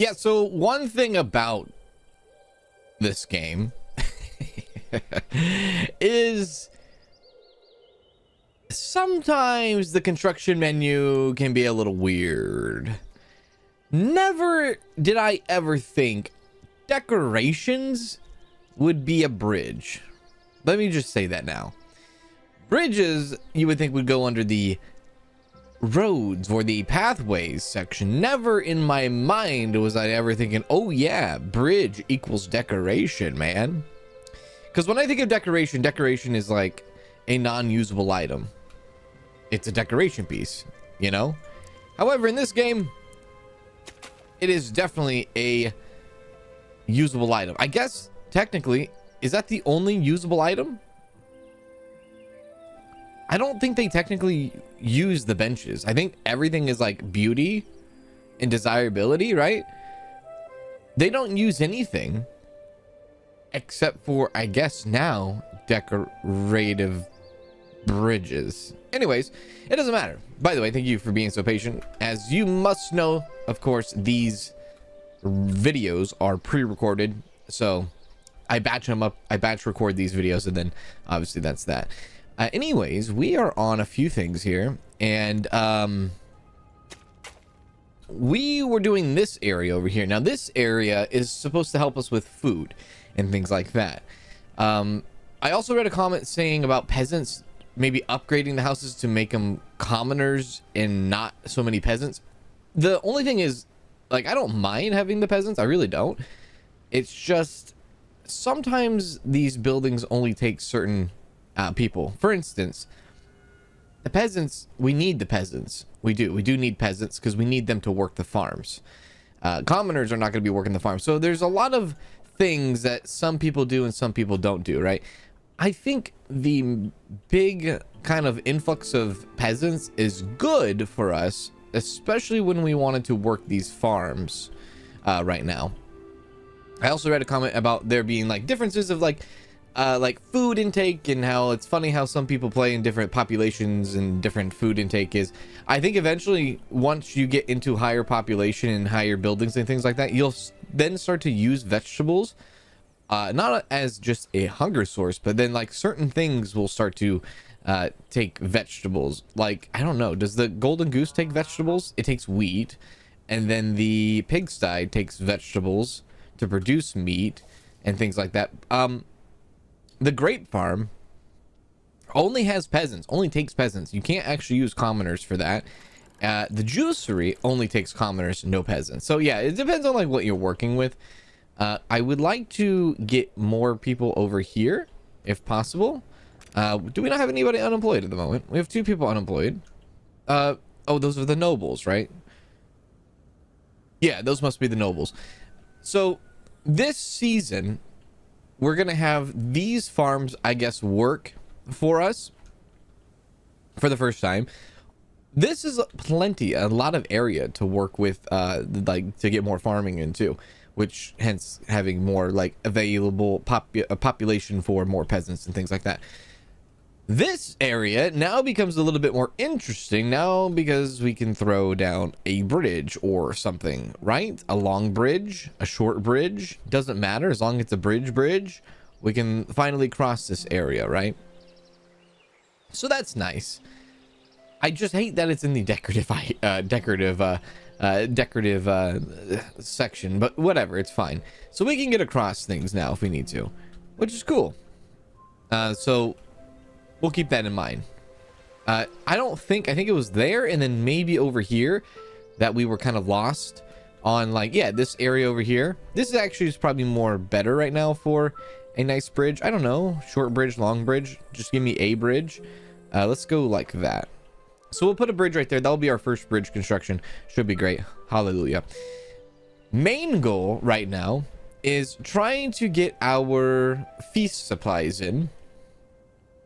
Yeah, so one thing about this game is sometimes the construction menu can be a little weird. Never did I ever think decorations would be a bridge. Let me just say that now. Bridges, you would think, would go under the roads or the pathways section. Never in my mind was I ever thinking, oh yeah, bridge equals decoration, man. Because when I think of decoration, decoration is like a non-usable item. It's a decoration piece, you know? However, in this game, it is definitely a usable item. I guess, technically, is that the only usable item? I don't think they technically use the benches. I think everything is like beauty and desirability, right? They don't use anything except for, I guess now, decorative bridges. Anyways, it doesn't matter. By the way, thank you for being so patient. As you must know, of course, these videos are pre-recorded, so I batch them up. I batch record these videos, and then obviously that's that. Anyways, we are on a few things here, and we were doing this area over here. Now, this area is supposed to help us with food and things like that. I also read a comment saying about peasants maybe upgrading the houses to make them commoners and not so many peasants. The only thing is, like, I don't mind having the peasants. I really don't. It's just sometimes these buildings only take certain people. For instance, the peasants, we need the peasants. We do need peasants because we need them to work the farms. Commoners are not going to be working the farms. So there's a lot of things that some people do and some people don't do, right? I think the big kind of influx of peasants is good for us, especially when we wanted to work these farms right now. I also read a comment about there being like differences of like food intake, and how it's funny how some people play in different populations and different food intake is. I think eventually once you get into higher population and higher buildings and things like that, you'll then start to use vegetables not as just a hunger source, but then like certain things will start to take vegetables. Like, I don't know, does the golden goose take vegetables? It takes wheat, and then the pigsty takes vegetables to produce meat and things like that. The grape farm only has peasants, only takes peasants. You can't actually use commoners for that. The juicery only takes commoners, no peasants. So yeah, it depends on like what you're working with. I would like to get more people over here if possible. Do we not have anybody unemployed at the moment? We have 2 people unemployed. Oh, those are the nobles, right? Yeah, those must be the nobles. So this season, we're gonna have these farms, I guess, work for us for the first time. This is a lot of area to work with, like to get more farming into, which hence having more like available population for more peasants and things like that. This area now becomes a little bit more interesting now because we can throw down a bridge or something, right? A long bridge, a short bridge, doesn't matter as long as it's a bridge. We can finally cross this area, right? So that's nice. I just hate that it's in the decorative section, but whatever, it's fine. So we can get across things now if we need to, which is cool. So we'll keep that in mind. I think it was there and then maybe over here that we were kind of lost on, like, yeah, this area over here. This is actually is probably more better right now for a nice bridge. I don't know, short bridge, long bridge, just give me a bridge. Let's go like that. So we'll put a bridge right there. That'll be our first bridge construction. Should be great. Hallelujah. Main goal right now is trying to get our feast supplies in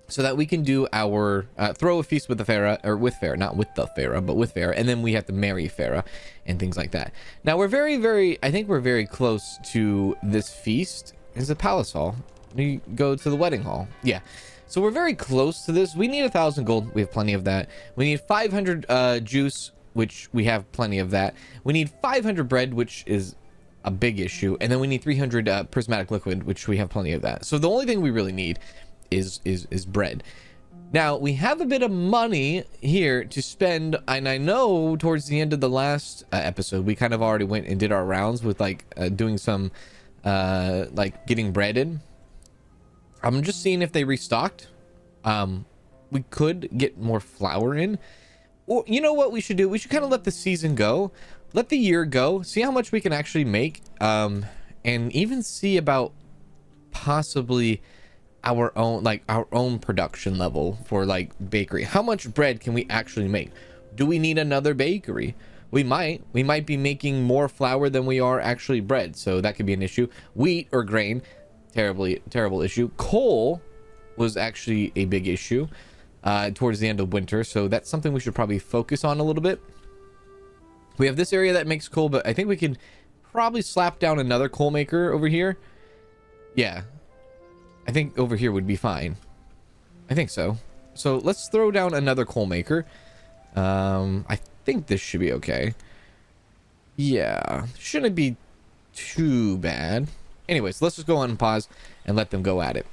so that we can do our throw a feast with the Farah, or with Farah, not with the Farah, but with Farah, and then we have to marry Farah and things like that. Now we're I think we're very close to this feast. Is it palace hall? You go to the wedding hall. Yeah. So we're very close to this. We need 1,000 gold. We have plenty of that. We need 500 juice, which we have plenty of that. We need 500 bread, which is a big issue. And then we need 300 prismatic liquid, which we have plenty of that. So the only thing we really need is bread. Now we have a bit of money here to spend, and I know towards the end of the last episode we kind of already went and did our rounds with like doing some like getting bread in. I'm just seeing if they restocked. We could get more flour in, or you know what we should do, we should kind of let the season go, let the year go, see how much we can actually make, and even see about possibly our own production level for like bakery. How much bread can we actually make? Do we need another bakery? We might be making more flour than we are actually bread, so that could be an issue. Wheat or grain, terrible issue. Coal was actually a big issue towards the end of winter, so that's something we should probably focus on a little bit. We have this area that makes coal, but I think we could probably slap down another coal maker over here. Yeah, I think over here would be fine. I think so. So let's throw down another coal maker. I think this should be okay. Yeah, shouldn't be too bad. Anyways, let's just go on and pause and let them go at it.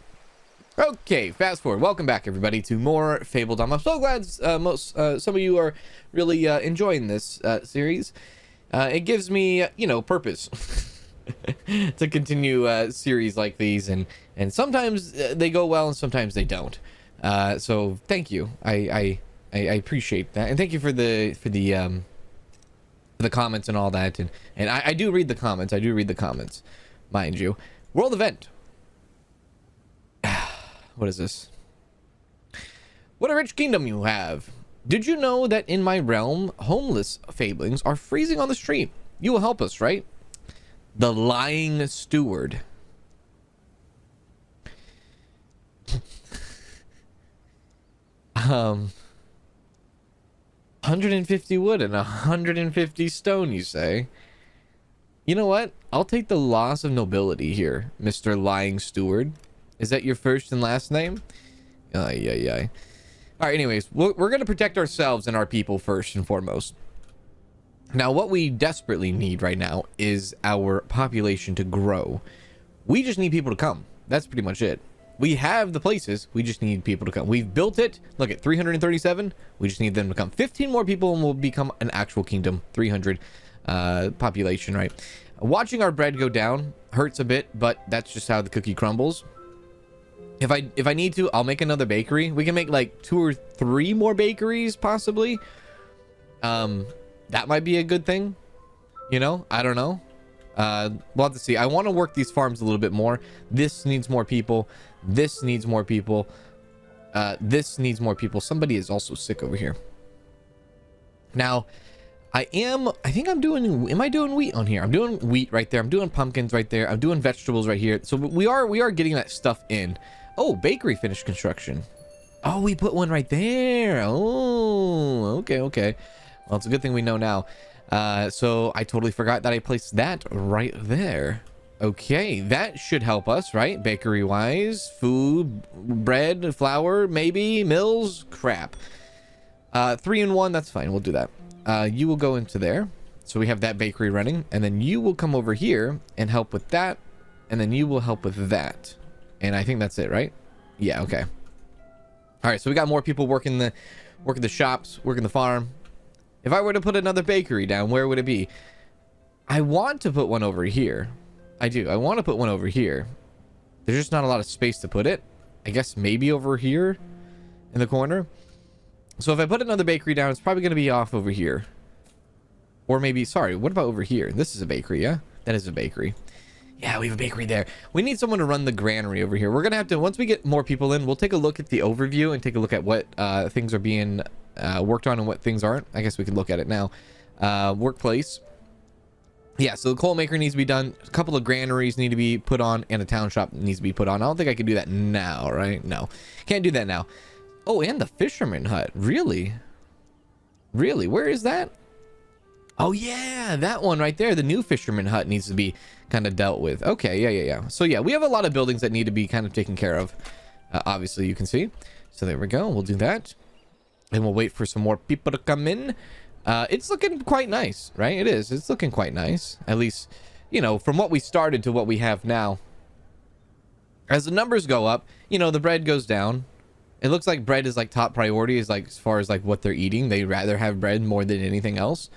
Okay, fast forward. Welcome back, everybody, to more Fabledom. I'm so glad some of you are really enjoying this series. It gives me, you know, purpose to continue series like these, and sometimes they go well and sometimes they don't. So thank you. I appreciate that, and thank you for the comments and all that. And I do read the comments. I do read the comments, mind you. World event. What is this? What a rich kingdom you have. Did you know that in my realm, homeless fablings are freezing on the street? You will help us, right? The lying steward. Um, 150 wood and 150 stone, you say? You know what? I'll take the loss of nobility here, Mr. Lying Steward. Is that your first and last name? Yeah. All right, anyways, we're going to protect ourselves and our people first and foremost. Now, what we desperately need right now is our population to grow. We just need people to come. That's pretty much it. We have the places. We just need people to come. We've built it. Look at 337. We just need them to come. 15 more people and we'll become an actual kingdom. 300 population, right? Watching our bread go down hurts a bit, but that's just how the cookie crumbles. If I need to, I'll make another bakery. We can make like 2 or 3 more bakeries, possibly. That might be a good thing. You know, I don't know. We'll have to see. I want to work these farms a little bit more. This needs more people. This needs more people. This needs more people. Somebody is also sick over here. Now, I think I'm doing, am I doing wheat on here? I'm doing wheat right there. I'm doing pumpkins right there. I'm doing vegetables right here. So we are getting that stuff in. Oh, bakery finished construction. Oh, we put one right there. Oh, okay. Well, it's a good thing we know now. So I totally forgot that I placed that right there. Okay, that should help us, right? Bakery wise, food, bread, flour, maybe, mills, crap. 3 in 1, that's fine. We'll do that. You will go into there. So we have that bakery running, and then you will come over here and help with that, and then you will help with that. And I think that's it, right? Yeah, okay. All right, so we got more people working the shops, working the farm. If I were to put another bakery down, where would it be? I want to put one over here. I do. I want to put one over here. There's just not a lot of space to put it. I guess maybe over here in the corner. So if I put another bakery down, it's probably going to be off over here. Or maybe, sorry, what about over here? This is a bakery, yeah? That is a bakery. Yeah, we have a bakery there. We need someone to run the granary over here. We're going to have to, once we get more people in, we'll take a look at the overview and take a look at what things are being worked on and what things aren't. I guess we could look at it now. Workplace. Yeah, so the coal maker needs to be done. A couple of granaries need to be put on, and a town shop needs to be put on. I don't think I can do that now, right? No, can't do that now. Oh, and the fisherman hut. Really? Really? Where is that? Oh, yeah, that one right there. The new fisherman hut needs to be kind of dealt with. Okay, yeah. So, yeah, we have a lot of buildings that need to be kind of taken care of. Obviously, you can see. So, there we go. We'll do that. And we'll wait for some more people to come in. It's looking quite nice, right? It is. It's looking quite nice. At least you know, from what we started to what we have now. As the numbers go up, you know, the bread goes down. It looks like bread is like top priority, is like as far as like what they're eating. They rather have bread more than anything else.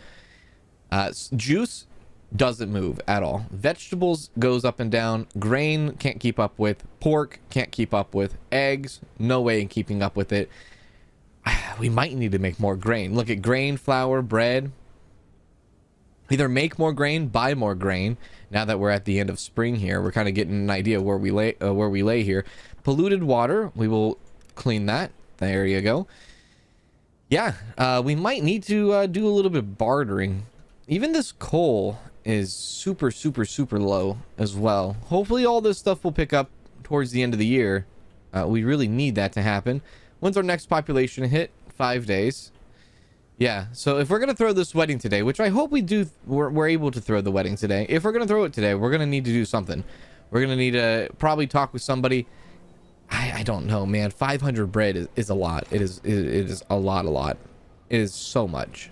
Juice doesn't move at all. Vegetables goes up and down. Grain can't keep up with. Pork can't keep up with. Eggs, no way in keeping up with it. We might need to make more grain. Look at grain, flour, bread. Either make more grain, buy more grain. Now that we're at the end of spring here, we're kind of getting an idea where we lay here. Polluted water, we will clean that. There you go. Yeah, we might need to do a little bit of bartering. Even this coal is super low as well. Hopefully all this stuff will pick up towards the end of the year. We really need that to happen. When's our next population hit? 5 days. Yeah, so if we're gonna throw this wedding today, which I hope we do, we're able to throw the wedding today. If we're gonna throw it today, we're gonna need to do something. We're gonna need to probably talk with somebody. I don't know, man. 500 bread is a lot. It is a lot. It is so much.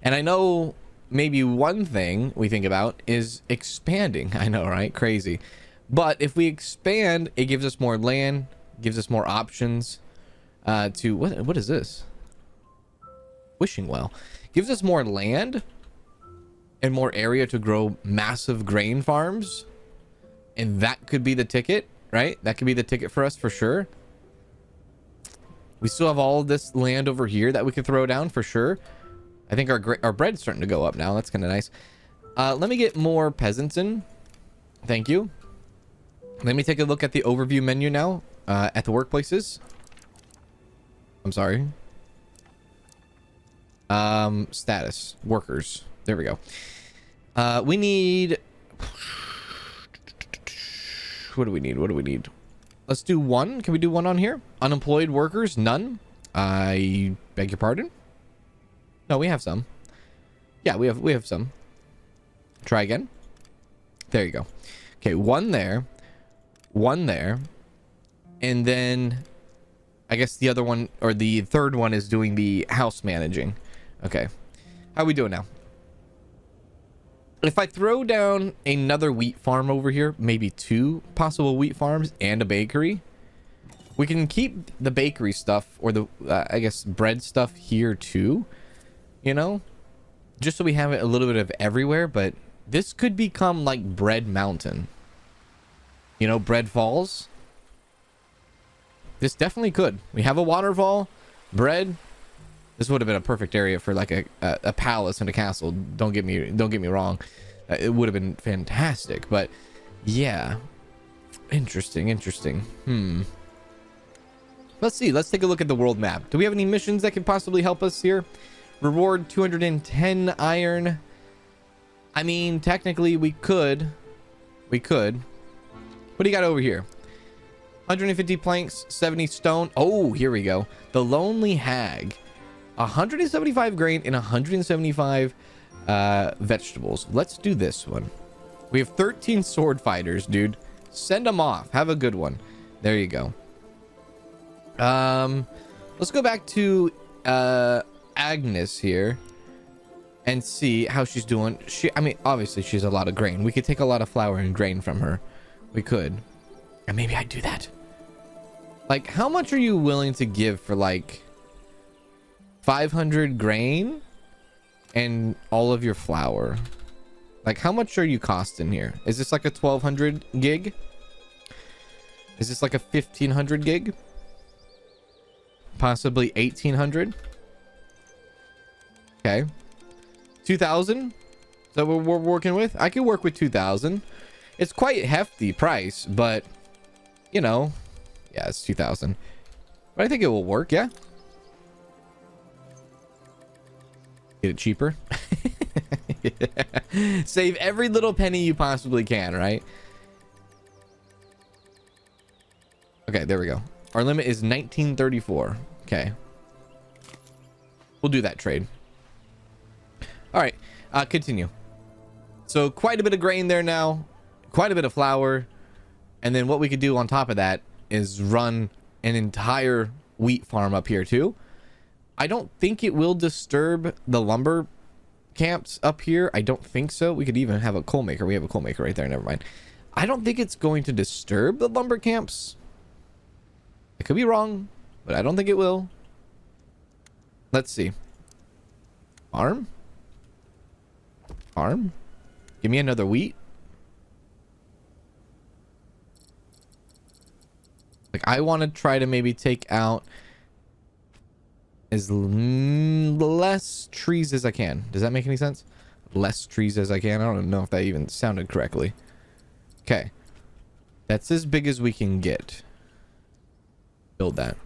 And I know maybe one thing we think about is expanding. I know, right? Crazy. But if we expand, it gives us more land, gives us more options to what is this? Wishing well. Gives us more land and more area to grow massive grain farms. And that could be the ticket, right? That could be the ticket for us for sure. We still have all of this land over here that we could throw down for sure. I think our bread's starting to go up now. That's kind of nice. Let me get more peasants in. Thank you. Let me take a look at the overview menu now at the workplaces. I'm sorry. Status. Workers. There we go. We need... What do we need? Let's do one. Can we do one on here? Unemployed workers? None. I beg your pardon? No, we have some. Yeah, we have some. Try again. There you go. Okay, one there. One there. And then I guess the other one, or the third one, is doing the house managing. Okay. How are we doing now? If I throw down another wheat farm over here, maybe 2 possible wheat farms and a bakery, we can keep the bakery stuff, or the, I guess, bread stuff here too. You know, just so we have it a little bit of everywhere. But this could become like Bread Mountain, you know, Bread Falls. This definitely could. We have a waterfall, bread. This would have been a perfect area for like a palace and a castle. Don't get me wrong. It would have been fantastic. But yeah, interesting. Let's see. Let's take a look at the world map. Do we have any missions that could possibly help us here? Reward 210 iron. I mean, technically we could. What do you got over here? 150 planks, 70 stone. Oh, here we go. The Lonely Hag. 175 grain and 175 vegetables. Let's do this one. We have 13 sword fighters, dude. Send them off. Have a good one. There you go. Let's go back to Agnes here and see how she's doing. I mean, obviously she's a lot of grain. We could take a lot of flour and grain from her. We could. And maybe I'd do that. Like, how much are you willing to give for like 500 grain and all of your flour? Like, how much are you costing here? Is this like a 1200 gig? Is this like a 1500 gig? Possibly 1800? Okay. 2000? Is that what we're working with? I could work with 2000. It's quite a hefty price, but you know, yeah, it's 2000. But I think it will work, yeah. Get it cheaper. Yeah. Save every little penny you possibly can, right? Okay, there we go. Our limit is 1934. Okay. We'll do that trade. All right, continue. So quite a bit of grain there now, quite a bit of flour. And then what we could do on top of that is run an entire wheat farm up here too. I don't think it will disturb the lumber camps up here? I don't think so. We could even have a coal maker. We have a coal maker right there. Never mind. I don't think it's going to disturb the lumber camps. I could be wrong, but I don't think it will. Let's see. Farm? Farm? Give me another wheat. Like, I want to try to maybe take out as less trees as I can. Does that make any sense? Less trees as I can. I don't know if that even sounded correctly. Okay. That's as big as we can get. Build that.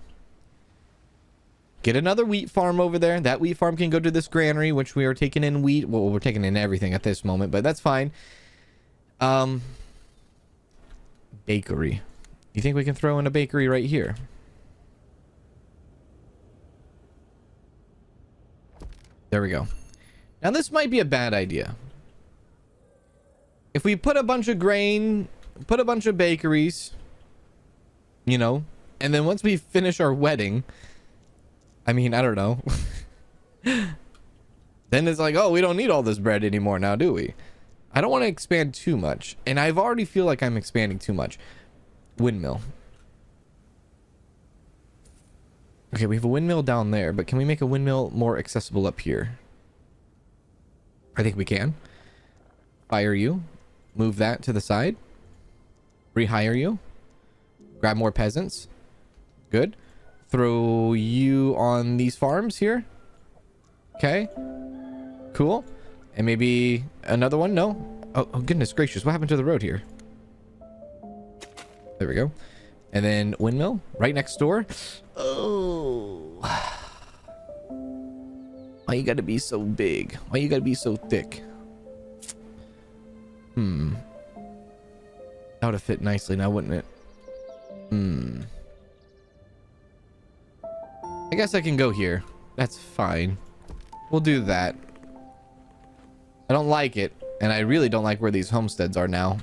Get another wheat farm over there. That wheat farm can go to this granary, which we are taking in wheat. Well, we're taking in everything at this moment, but that's fine. Bakery. You think we can throw in a bakery right here? There we go. Now this might be a bad idea. If we put a bunch of grain, put a bunch of bakeries, you know, and then once we finish our wedding, I mean, I don't know. Then it's like, oh, we don't need all this bread anymore now, do we? I don't want to expand too much. And I've already feel like I'm expanding too much. Windmill. Okay, we have a windmill down there, but can we make a windmill more accessible up here? I think we can. Fire you. Move that to the side. Rehire you. Grab more peasants. Good. Throw you on these farms here. Okay. Cool. And maybe another one? No. Oh, goodness gracious. What happened to the road here? There we go. And then windmill right next door. Oh. Why you gotta be so big? Why you gotta be so thick? That would have fit nicely now, wouldn't it? I guess I can go here. That's fine. We'll do that. I don't like it. And I really don't like where these homesteads are now.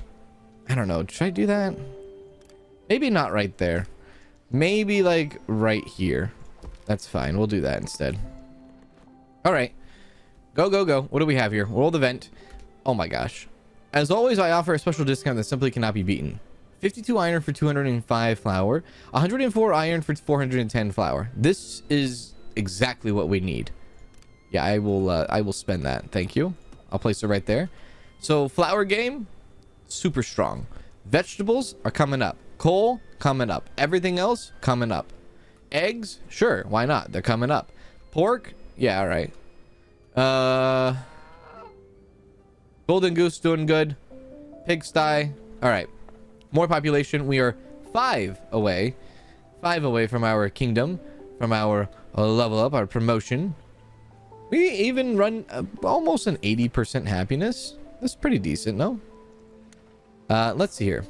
I don't know. Should I do that? Maybe not right there. Maybe like right here. That's fine. We'll do that instead. All right. Go, go, go. What do we have here? Roll the vent. Oh my gosh. As always, I offer a special discount that simply cannot be beaten. 52 iron for 205 flour. 104 iron for 410 flour. This is exactly what we need. Yeah, I will spend that. Thank you. I'll place it right there. So flour game, super strong. Vegetables are coming up. Coal, coming up. Everything else, coming up. Eggs, sure, why not? They're coming up. Pork, yeah, all right. Golden goose doing good. Pigsty, all right. More population. We are 5 away. 5 away from our kingdom, from our level up, our promotion. We even run almost an 80% happiness. That's pretty decent, no? Let's see here.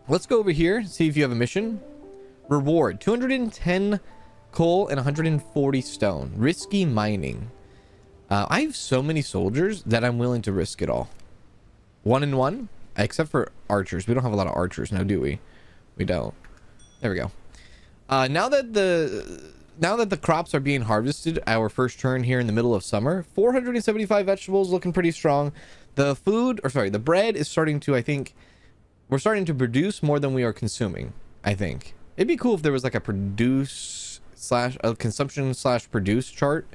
Let's go over here, see if you have a mission. Reward, 210 coal and 140 stone. Risky mining. I have so many soldiers that I'm willing to risk it all. 1 and 1, except for archers. We don't have a lot of archers now, do we? We don't. There we go. Now that the crops are being harvested, our first turn here in the middle of summer, 475 vegetables, looking pretty strong. The bread is starting to, I think, we're starting to produce more than we are consuming, I think. It'd be cool if there was like a consumption / produce chart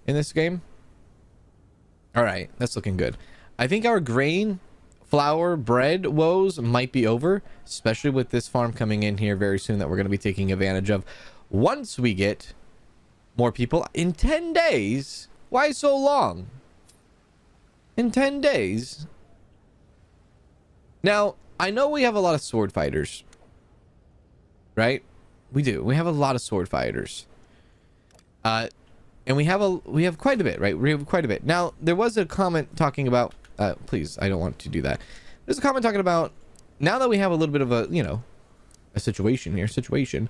in this game. All right, that's looking good. I think our grain, flour, bread woes might be over, especially with this farm coming in here very soon that we're going to be taking advantage of. Once we get more people in 10 days, why so long? In 10 days. Now, I know we have a lot of sword fighters, right? We do. We have a lot of sword fighters. And we have quite a bit, right? We have quite a bit. Now, there was a comment talking about, please, I don't want to do that. There's a comment talking about, now that we have a little bit of a, you know, a situation,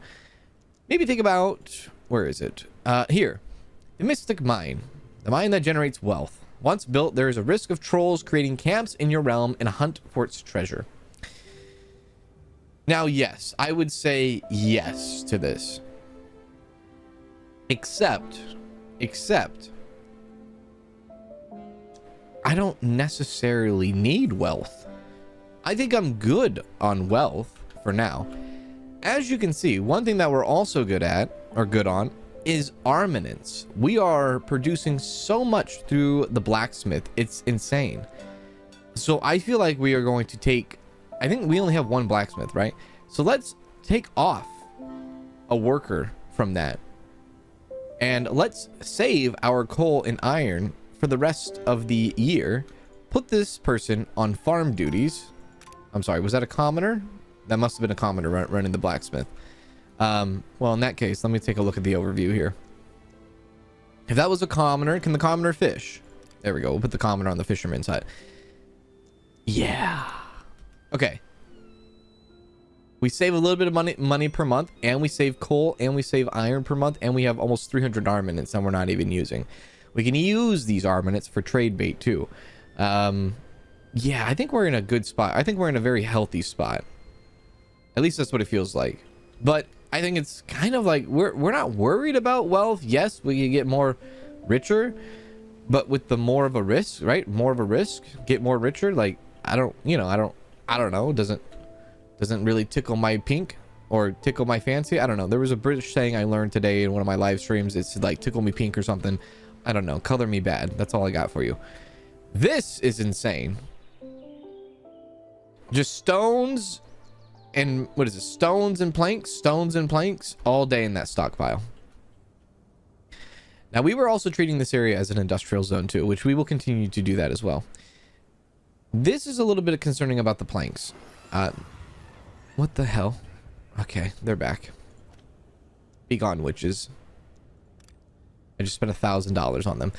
maybe think about, where is it? Here, the Mystic Mine, the mine that generates wealth. Once built, there is a risk of trolls creating camps in your realm and a hunt for its treasure. Now, yes, I would say yes to this. Except, I don't necessarily need wealth. I think I'm good on wealth for now. As you can see, one thing that we're also good at, or good on, is armaments. We are producing so much through the blacksmith. It's insane. So I feel like we are going to take, I think we only have one blacksmith, right? So let's take off a worker from that. And let's save our coal and iron for the rest of the year. Put this person on farm duties. I'm sorry, was that a commoner? That must have been a commoner running the blacksmith. Well, in that case, let me take a look at the overview here. If that was a commoner, can the commoner fish? There we go. We'll put the commoner on the fisherman's hut. Yeah. Okay. We save a little bit of money per month, and we save coal, and we save iron per month, and we have almost 300 armaments that we're not even using. We can use these armaments for trade bait too. Yeah, I think we're in a good spot. I think we're in a very healthy spot. At least that's what it feels like. But I think it's kind of like we're not worried about wealth. Yes, we can get more richer, but with the more of a risk, right? More of a risk, get more richer. Like I don't know. Doesn't really tickle my pink or tickle my fancy. I don't know. There was a British saying I learned today in one of my live streams. It's like tickle me pink or something. I don't know. Color me bad. That's all I got for you. This is insane. Just stones and what is it? Stones and planks all day in that stockpile. Now we were also treating this area as an industrial zone too, which we will continue to do that as well. This is a little bit concerning about the planks. What the hell? Okay, they're back. Be gone, witches. I just spent $1,000 on them.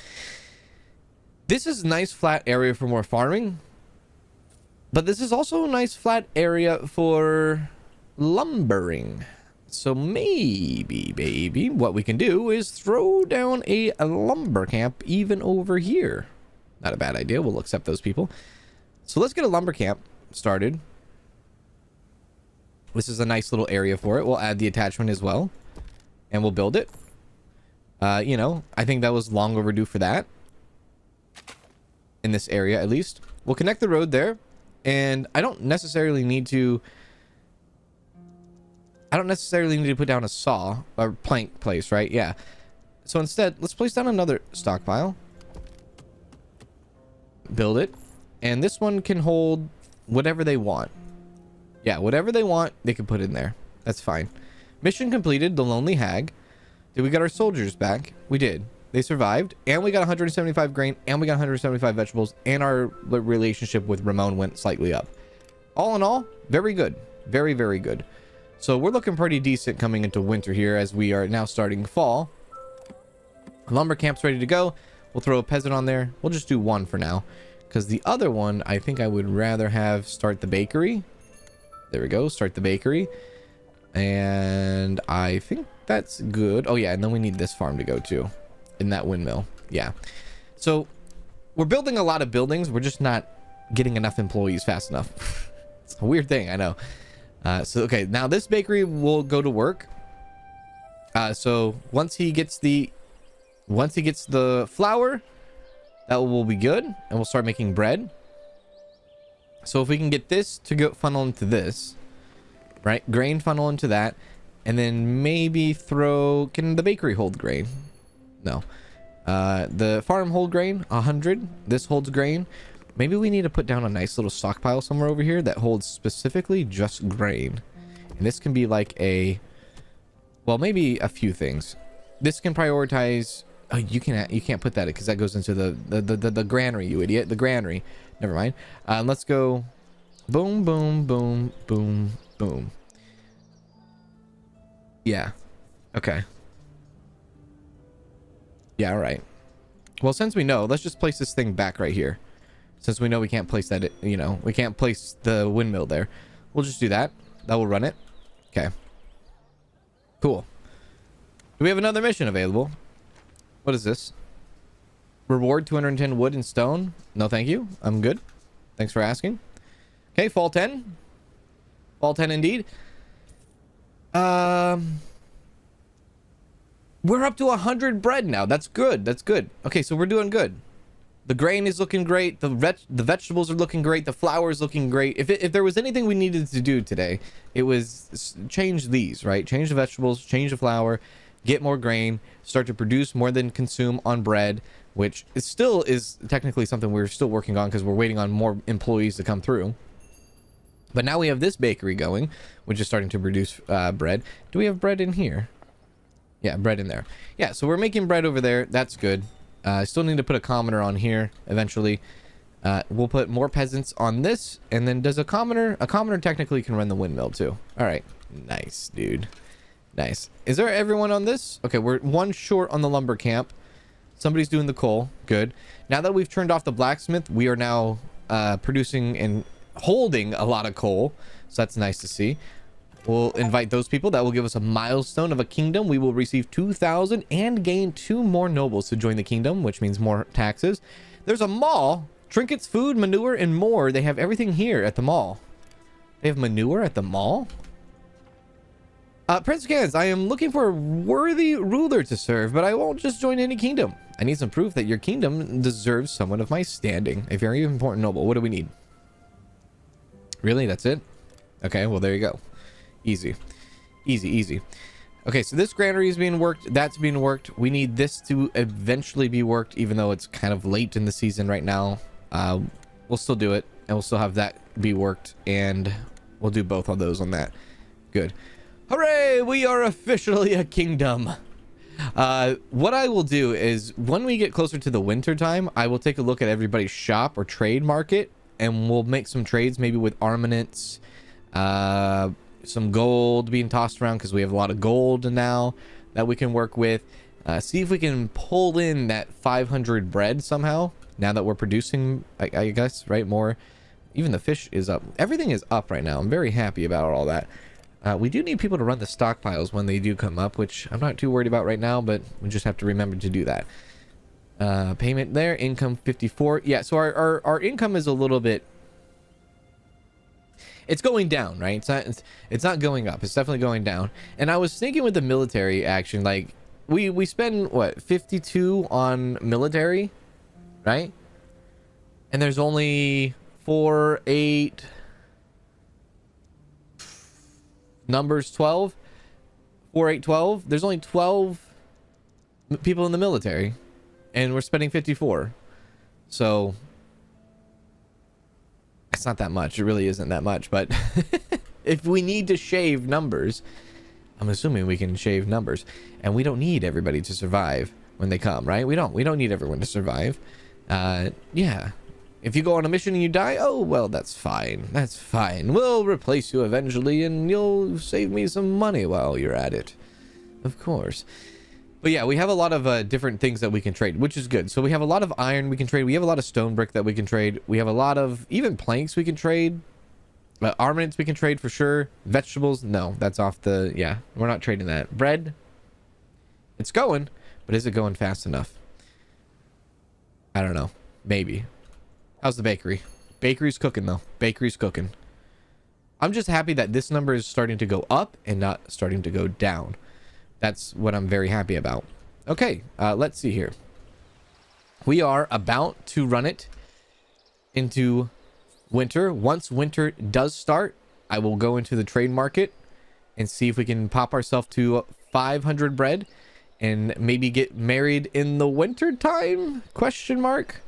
This is a nice flat area for more farming, but this is also a nice flat area for lumbering. So maybe, baby, what we can do is throw down a lumber camp even over here. Not a bad idea. We'll accept those people. So let's get a lumber camp started. This is a nice little area for it. We'll add the attachment as well, and we'll build it. You know, I think that was long overdue for that. In this area, at least. We'll connect the road there, and I don't necessarily need to put down a saw or plank place, right? Yeah. So instead, let's place down another stockpile. Build it. And this one can hold whatever they want. Yeah, whatever they want, they can put in there. That's fine. Mission completed, the Lonely Hag. Did we get our soldiers back? We did. They survived, and we got 175 grain, and we got 175 vegetables, and our relationship with Ramon went slightly up. All in all, very good. Very, very good. So we're looking pretty decent coming into winter here as we are now starting fall. Lumber camp's ready to go. We'll throw a peasant on there. We'll just do one for now, because the other one, I think I would rather have start the bakery. There we go. Start the bakery. And I think that's good. Oh, yeah. And then we need this farm to go to. In that windmill. Yeah. So we're building a lot of buildings. We're just not getting enough employees fast enough. It's a weird thing. I know. So, okay. Now this bakery will go to work. So once he gets the flour, that will be good. And we'll start making bread. So if we can get this to go funnel into this, right? Grain funnel into that, and then maybe can the bakery hold grain? No. The farm hold grain 100. This holds grain. Maybe we need to put down a nice little stockpile somewhere over here that holds specifically just grain. And this can be like maybe a few things. This can prioritize. Oh, you can't put that because that goes into the granary, you idiot. The granary. Never mind. Let's go. Boom, boom, boom, boom, boom. Yeah. Okay. Yeah, all right. Well, since we know, let's just place this thing back right here. Since we know we can't place that, we can't place the windmill there. We'll just do that. That will run it. Okay. Cool. Do we have another mission available? What is this? Reward 210 wood and stone. No, thank you. I'm good. Thanks for asking. Okay, fall 10. Fall 10 indeed. We're up to 100 bread now. That's good. That's good. Okay, so we're doing good. The grain is looking great. The vegetables are looking great. The flour is looking great. If there was anything we needed to do today, it was change these, right? Change the vegetables, change the flour, get more grain, start to produce more than consume on bread, which is still is technically something we're still working on because we're waiting on more employees to come through. But now we have this bakery going, which is starting to produce bread. Do we have bread in here? Yeah, bread in there. Yeah, so we're making bread over there. That's good. I still need to put a commoner on here eventually. We'll put more peasants on this. And then does a commoner technically can run the windmill too. All right. Nice, dude. Nice. Is there everyone on this? Okay, we're one short on the lumber camp. Somebody's doing the coal. Good. Now that we've turned off the blacksmith, we are now producing and holding a lot of coal. So that's nice to see. We'll invite those people. That will give us a milestone of a kingdom. We will receive 2,000 and gain 2 more nobles to join the kingdom, which means more taxes. There's a mall. Trinkets, food, manure, and more. They have everything here at the mall. They have manure at the mall? Prince Gans, I am looking for a worthy ruler to serve, but I won't just join any kingdom. I need some proof that your kingdom deserves someone of my standing. A very important noble. What do we need? Really? That's it? Okay, well, there you go. Easy. Easy, easy. Okay, so this granary is being worked. That's being worked. We need this to eventually be worked, even though it's kind of late in the season right now. We'll still do it, and we'll still have that be worked, and we'll do both of those on that. Good. Hooray! We are officially a kingdom. What I will do is, when we get closer to the winter time, I will take a look at everybody's shop or trade market, and we'll make some trades, maybe with armaments, some gold being tossed around because we have a lot of gold now that we can work with. See if we can pull in that 500 bread somehow now that we're producing, I guess, right? More. Even the fish is up. Everything is up right now. I'm very happy about all that. We do need people to run the stockpiles when they do come up, which I'm not too worried about right now, but we just have to remember to do that. Payment there, income 54. Yeah, so our income is a little bit, it's going down, right? It's not going up. It's definitely going down. And I was thinking with the military action, like we spend what, 52 on military, right? And there's only 4, 8 numbers, 12, 4, 8, 12. There's only 12 people in the military, and we're spending 54. So it's not that much. It really isn't that much. But if we need to shave numbers, I'm assuming we can shave numbers, and we don't need everybody to survive when they come, right? We don't need everyone to survive. Yeah. If you go on a mission and you die, oh, well, that's fine. That's fine. We'll replace you eventually, and you'll save me some money while you're at it. Of course. But yeah, we have a lot of different things that we can trade, which is good. So we have a lot of iron we can trade. We have a lot of stone brick that we can trade. We have a lot of even planks we can trade. Armaments we can trade for sure. Vegetables, no, that's off the, yeah, we're not trading that. Bread, it's going, but is it going fast enough? I don't know. Maybe. How's the bakery? Bakery's cooking though. Bakery's cooking. I'm just happy that this number is starting to go up and not starting to go down. That's what I'm very happy about. Okay, let's see here. We are about to run it into winter. Once winter does start, I will go into the trade market and see if we can pop ourselves to 500 bread and maybe get married in the winter time? Question mark.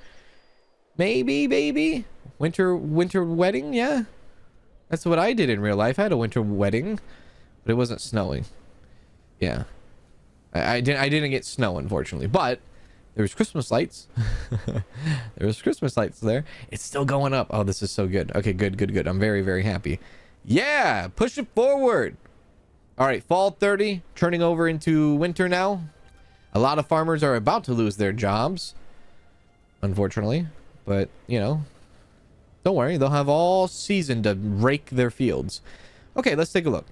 Maybe, baby. Winter wedding, yeah. That's what I did in real life. I had a winter wedding, but it wasn't snowing. Yeah. I didn't get snow, unfortunately, but there was Christmas lights. There was Christmas lights there. It's still going up. Oh, this is so good. Okay, good. I'm very, very happy. Yeah, push it forward. All right, fall 30, turning over into winter now. A lot of farmers are about to lose their jobs, unfortunately. But, you know, don't worry. They'll have all season to rake their fields. Okay, let's take a look.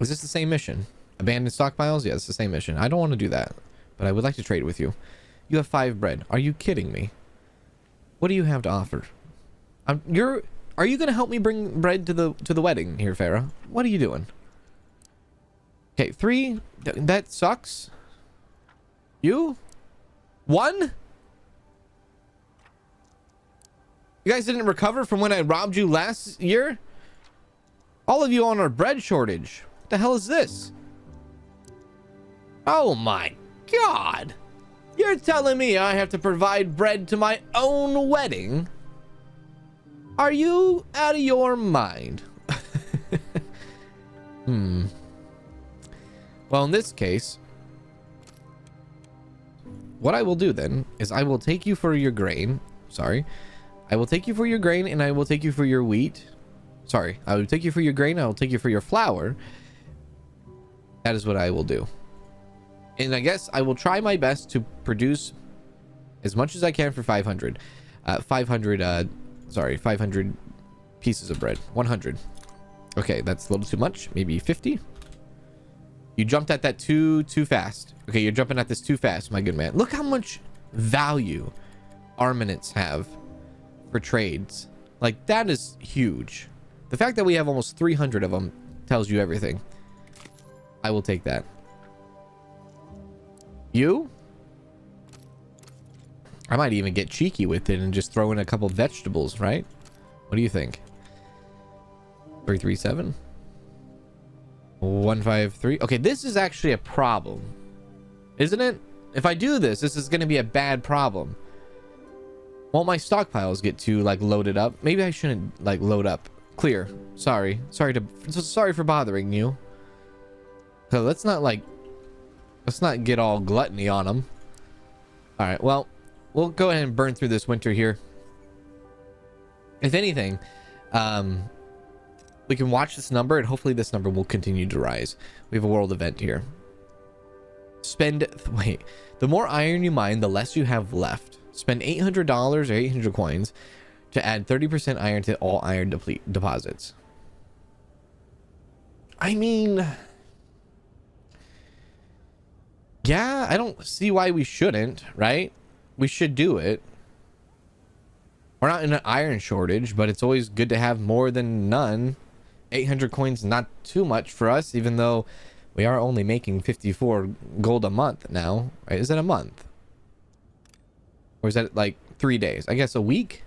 Is this the same mission? Abandoned stockpiles? Yeah, it's the same mission. I don't want to do that, but I would like to trade with you. You have 5 bread. Are you kidding me? What do you have to offer? Are you going to help me bring bread to the wedding here, Farah? What are you doing? Okay, 3. That sucks. You? 1? You guys didn't recover from when I robbed you last year? All of you on a bread shortage. What the hell is this? Oh my God. You're telling me I have to provide bread to my own wedding? Are you out of your mind? Well, in this case, what I will do then is I will take you for your grain. Sorry. I will take you for your grain and I will take you for your wheat. Sorry. I will take you for your grain. I will take you for your flour. That is what I will do. And I guess I will try my best to produce as much as I can for 500. 500 pieces of bread. 100. Okay, that's a little too much. Maybe 50. You jumped at that too fast. Okay, you're jumping at this too fast, my good man. Look how much value armaments have for trades. Like, that is huge. The fact that we have almost 300 of them tells you everything. I will take that. You? I might even get cheeky with it and just throw in a couple vegetables, right? What do you think? 337? 153. Okay, this is actually a problem, isn't it? If I do this, this is going to be a bad problem. Won't my stockpiles get too like loaded up? Maybe I shouldn't like load up. Clear. Sorry for bothering you. So let's not get all gluttony on them. All right, well, we'll go ahead and burn through this winter here. If anything, we can watch this number and hopefully this number will continue to rise. We have a world event here. The more iron you mine, the less you have left. Spend $800 or 800 coins to add 30% iron to all iron deposits. I mean, yeah, I don't see why we shouldn't, right? We should do it. We're not in an iron shortage, but it's always good to have more than none. 800 coins, not too much for us, even though we are only making 54 gold a month now, right? Is that a month? Or is that like 3 days? I guess a week?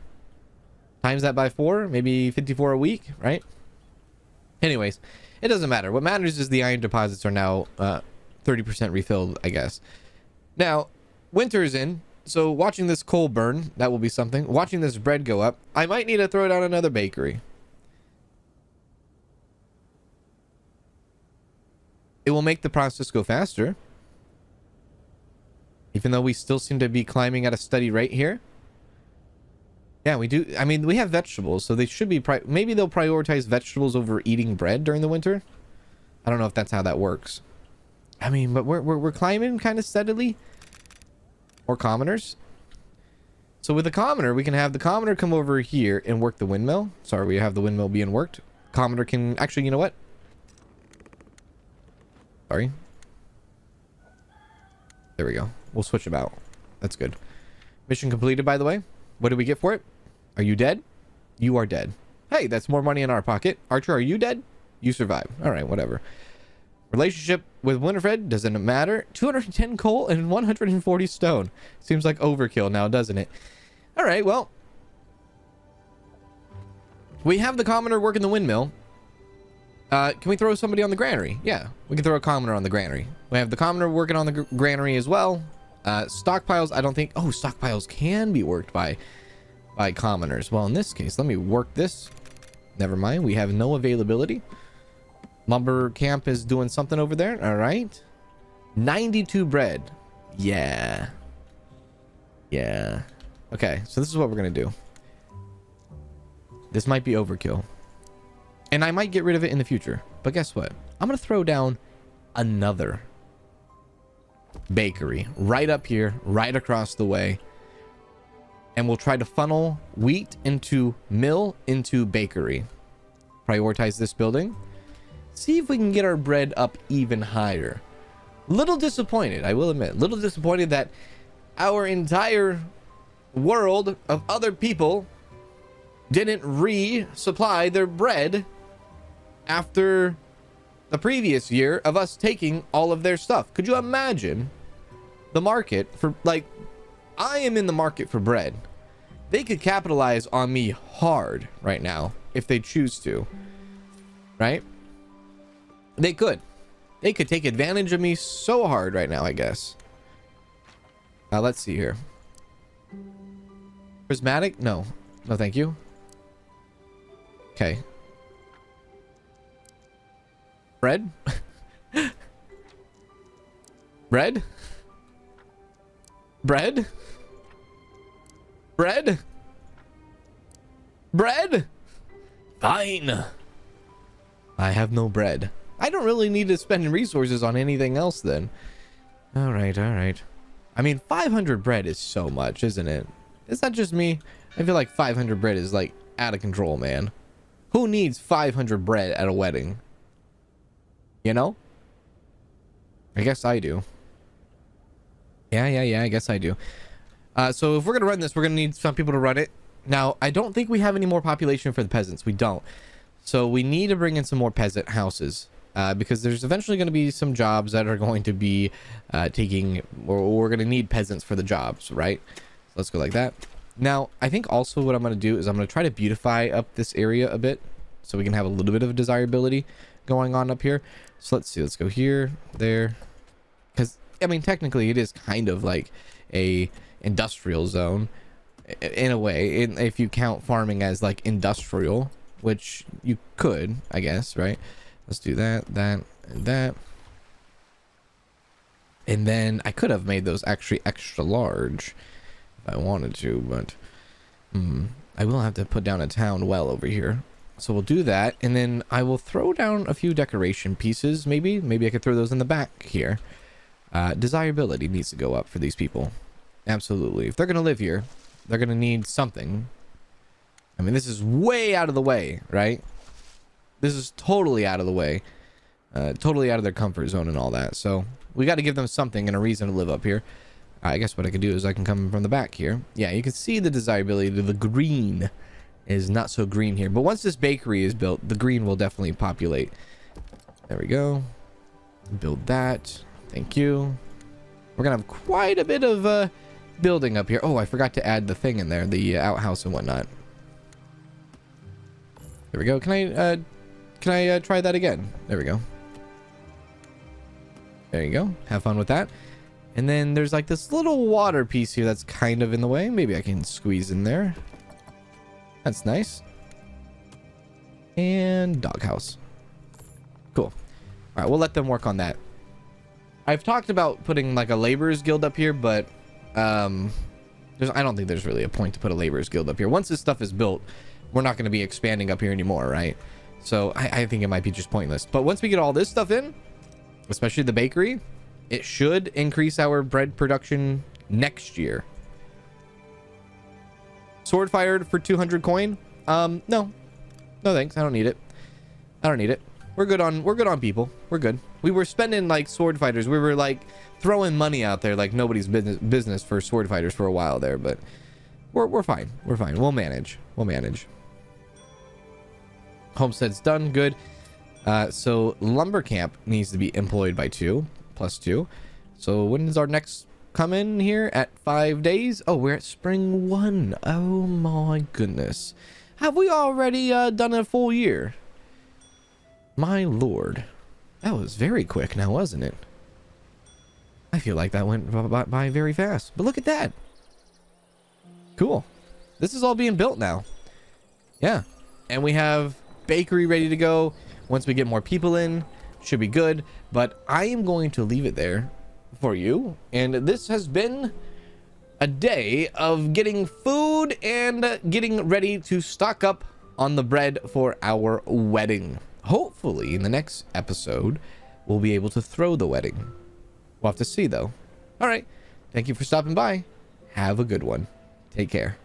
Times that by 4, maybe 54 a week, right? Anyways, it doesn't matter. What matters is the iron deposits are now 30% refilled, I guess. Now, winter is in, so watching this coal burn, that will be something. Watching this bread go up, I might need to throw down another bakery. It will make the process go faster. Even though we still seem to be climbing at a steady rate here. Yeah, we do. I mean, we have vegetables, so they should be... Maybe they'll prioritize vegetables over eating bread during the winter. I don't know if that's how that works. I mean, but we're climbing kind of steadily. Or commoners. So with the commoner, we can have the commoner come over here and work the windmill. Sorry, we have the windmill being worked. Commoner can... Actually, you know what? Sorry. There we go. We'll switch them out. That's good. Mission completed, by the way. What did we get for it? Are you dead? You are dead. Hey, that's more money in our pocket. Archer, are you dead? You survived. All right, whatever. Relationship with Winifred, doesn't matter. 210 coal and 140 stone. Seems like overkill now, doesn't it? All right, well. We have the commoner working the windmill. Can we throw somebody on the granary? Yeah, we can throw a commoner on the granary. We have the commoner working on the granary as well. Stockpiles, I don't think... Oh, stockpiles can be worked by commoners. Well, in this case, let me work this. Never mind, we have no availability. Lumber camp is doing something over there. All right. 92 bread. Yeah. Yeah. Okay, so this is what we're going to do. This might be overkill. And I might get rid of it in the future. But guess what? I'm going to throw down another bakery right up here, right across the way. And we'll try to funnel wheat into mill into bakery. Prioritize this building. See if we can get our bread up even higher. Little disappointed, I will admit. Little disappointed that our entire world of other people didn't resupply their bread after the previous year of us taking all of their stuff. Could you imagine the market for, like, I am in the market for bread. they could capitalize on me hard right now if they choose to, right? They could take advantage of me so hard right now, I guess. Let's see here. Prismatic? No, thank you. Okay. Bread? Bread? Bread? Bread? Bread? Fine. I have no bread. I don't really need to spend resources on anything else then. All right. I mean, 500 bread is so much, isn't it? Is that just me? I feel like 500 bread is like out of control, man. Who needs 500 bread at a wedding? You know? I guess I do. Yeah, I guess I do. So if we're gonna run this, we're gonna need some people to run it. Now, I don't think we have any more population for the peasants. We don't. So we need to bring in some more peasant houses. Because there's eventually going to be some jobs that are going to be or we're going to need peasants for the jobs, right? So let's go like that. Now, I think also what I'm going to do is I'm going to try to beautify up this area a bit so we can have a little bit of desirability going on up here. So let's see. Let's go here, there. Because, I mean, technically it is kind of like a industrial zone in a way, if you count farming as like industrial, which you could, I guess, right? Let's do that, and that. And then I could have made those actually extra large if I wanted to, but I will have to put down a town well over here. So we'll do that, and then I will throw down a few decoration pieces, maybe. Maybe I could throw those in the back here. Desirability needs to go up for these people. Absolutely. If they're going to live here, they're going to need something. I mean, this is way out of the way, right? This is totally out of the way, totally out of their comfort zone and all that. So we got to give them something and a reason to live up here. I guess what I can do is I can come from the back here. Yeah, you can see the desirability. The green is not so green here. But once this bakery is built, the green will definitely populate. There we go. Build that. Thank you. We're going to have quite a bit of building up here. Oh, I forgot to add the thing in there, the outhouse and whatnot. There we go. Can I try that again? There we go. There you go. Have fun with that. And then there's like this little water piece here that's kind of in the way. Maybe I can squeeze in there. That's nice. And doghouse. Cool. All right, we'll let them work on that. I've talked about putting like a laborers guild up here, but I don't think there's really a point to put a laborers guild up here. Once this stuff is built, we're not going to be expanding up here anymore, right? So I think it might be just pointless. But once we get all this stuff in, especially the bakery, it should increase our bread production next year. Sword fired for 200 coin? No thanks. I don't need it. We're good on people. We're good. We were spending like sword fighters. We were like throwing money out there like nobody's business for sword fighters for a while there, but we're fine. We're fine. We'll manage. Homestead's done. Good. So lumber camp needs to be employed by 2 + 2. So when does our next come in here? At 5 days? Oh, we're at spring 1. Oh my goodness. Have we already done a full year? My lord. That was very quick now, wasn't it? I feel like that went by very fast. But look at that. Cool. This is all being built now. Yeah. And we have bakery ready to go. Once we get more people in, should be good. But I am going to leave it there for you. And this has been a day of getting food and getting ready to stock up on the bread for our wedding. Hopefully in the next episode, we'll be able to throw the wedding. We'll have to see though. All right. Thank you for stopping by. Have a good one. Take care.